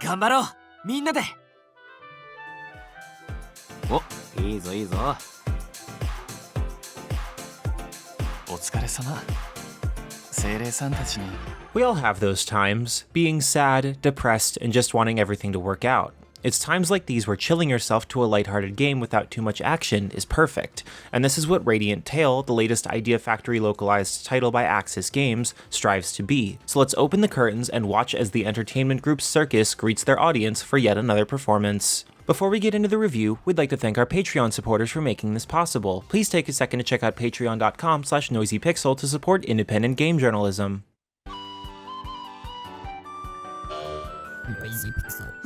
頑張ろうみんなでお、いいぞいいぞ。お疲れ様。精霊さんたちに。 We all have those times, being sad, depressed, and just wanting everything to work out. It's times like these where chilling yourself to a lighthearted game without too much action is perfect, and this is what Radiant Tale, the latest Idea Factory localized title by Axis Games, strives to be. So let's open the curtains and watch as the entertainment group Circus greets their audience for yet another performance. Before we get into the review, we'd like to thank our Patreon supporters for making this possible. Please take a second to check out patreon.com/noisypixel to support independent game journalism.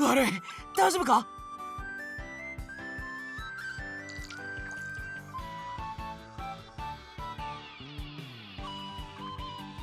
あれ大丈夫か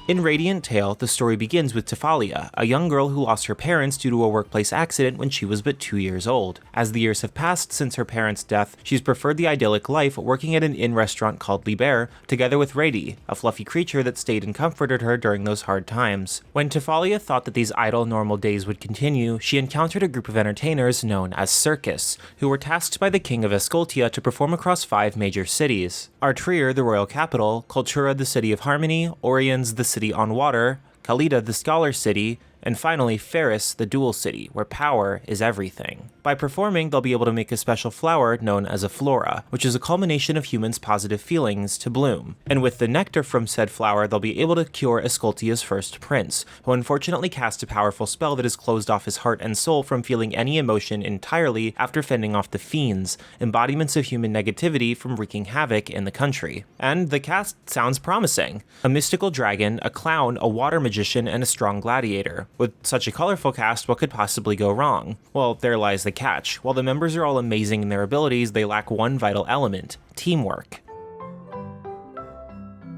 In Radiant Tale, the story begins with Tifalia, a young girl who lost her parents due to a workplace accident when she was but 2 years old. As the years have passed since her parents' death, she's preferred the idyllic life working at an inn restaurant called Liber, together with Rady, a fluffy creature that stayed and comforted her during those hard times. When Tifalia thought that these idle, normal days would continue, she encountered a group of entertainers known as CIRCUS, who were tasked by the king of Escoltia to perform across 5 major cities: Artrier, the royal capital; Cultura, the city of harmony; Oriens, the city on water; Kalida, the scholar city; and finally Ferris, the dual city, where power is everything. By performing, they'll be able to make a special flower known as a flora, which is a culmination of humans' positive feelings, to bloom. And with the nectar from said flower, they'll be able to cure Escoltia's first prince, who unfortunately cast a powerful spell that has closed off his heart and soul from feeling any emotion entirely after fending off the fiends, embodiments of human negativity from wreaking havoc in the country. And the cast sounds promising. A mystical dragon, a clown, a water magician, and a strong gladiator. With such a colorful cast, what could possibly go wrong? Well, there lies the catch. While the members are all amazing in their abilities, they lack one vital element: teamwork.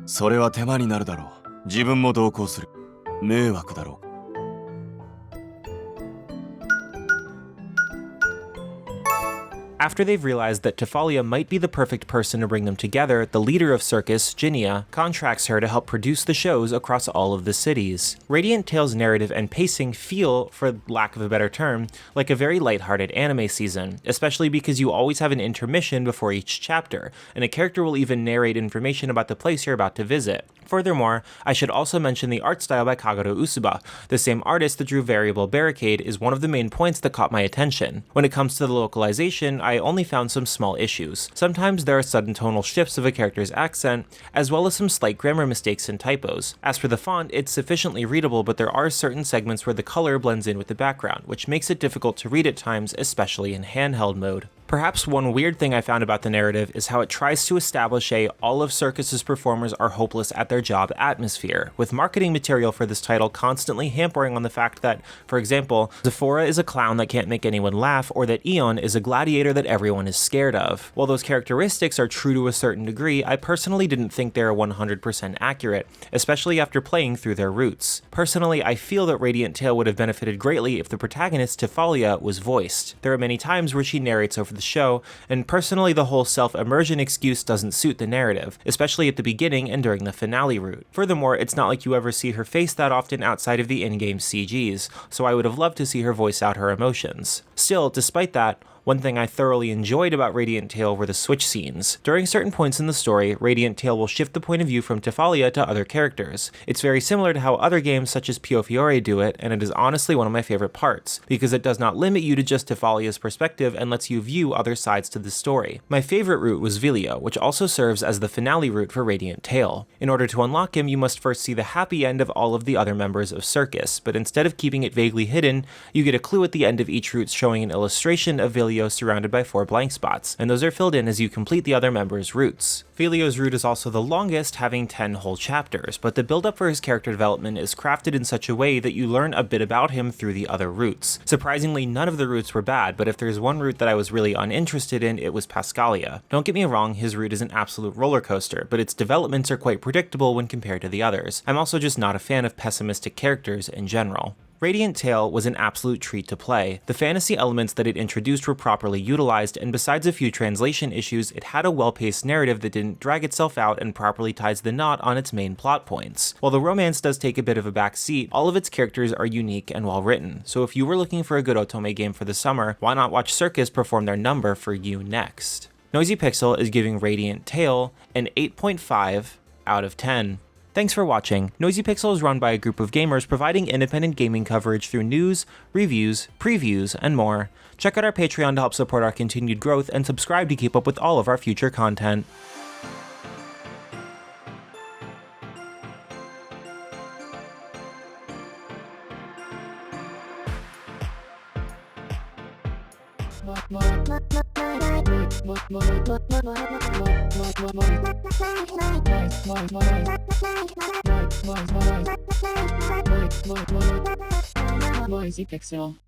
それは手間になるだろう。自分も同行する。迷惑だろう。 After they've realized that Tifalia might be the perfect person to bring them together, the leader of Circus, Ginia, contracts her to help produce the shows across all of the cities. Radiant Tale's narrative and pacing feel, for lack of a better term, like a very lighthearted anime season, especially because you always have an intermission before each chapter, and a character will even narrate information about the place you're about to visit. Furthermore, I should also mention the art style by Kagero Usuba. The same artist that drew Variable Barricade is one of the main points that caught my attention. When it comes to the localization, I only found some small issues. Sometimes there are sudden tonal shifts of a character's accent, as well as some slight grammar mistakes and typos. As for the font, it's sufficiently readable, but there are certain segments where the color blends in with the background, which makes it difficult to read at times, especially in handheld mode. Perhaps one weird thing I found about the narrative is how it tries to establish all of Circus's performers are hopeless at their job atmosphere, with marketing material for this title constantly hampering on the fact that, for example, Zephora is a clown that can't make anyone laugh, or that Eon is a gladiator that everyone is scared of. While those characteristics are true to a certain degree, I personally didn't think they are 100% accurate, especially after playing through their roots. Personally, I feel that Radiant Tale would have benefited greatly if the protagonist, Tifalia, was voiced. There are many times where she narrates over the show, and personally the whole self-immersion excuse doesn't suit the narrative, especially at the beginning and during the finale route. Furthermore, it's not like you ever see her face that often outside of the in-game CGs, so I would have loved to see her voice out her emotions. Still, despite that, one thing I thoroughly enjoyed about Radiant Tale were the switch scenes. During certain points in the story, Radiant Tale will shift the point of view from Tifalia to other characters. It's very similar to how other games such as Pio Fiore do it, and it is honestly one of my favorite parts, because it does not limit you to just Tifalia's perspective and lets you view other sides to the story. My favorite route was Vilio, which also serves as the finale route for Radiant Tale. In order to unlock him, you must first see the happy end of all of the other members of Circus, but instead of keeping it vaguely hidden, you get a clue at the end of each route showing an illustration of Vilio surrounded by 4 blank spots, and those are filled in as you complete the other members' routes. Vilio's route is also the longest, having 10 whole chapters, but the build-up for his character development is crafted in such a way that you learn a bit about him through the other routes. Surprisingly, none of the routes were bad, but if there's one route that I was really uninterested in, it was Pascalia. Don't get me wrong, his route is an absolute roller coaster, but its developments are quite predictable when compared to the others. I'm also just not a fan of pessimistic characters in general. Radiant Tale was an absolute treat to play. The fantasy elements that it introduced were properly utilized, and besides a few translation issues, it had a well-paced narrative that didn't drag itself out and properly ties the knot on its main plot points. While the romance does take a bit of a back seat, all of its characters are unique and well written, so if you were looking for a good otome game for the summer, why not watch CIRCUS perform their number for you next? Noisy Pixel is giving Radiant Tale an 8.5 out of 10. Thanks for watching. Noisy Pixel is run by a group of gamers providing independent gaming coverage through news, reviews, previews, and more. Check out our Patreon to help support our continued growth, and subscribe to keep up with all of our future content. Noisy Pixel.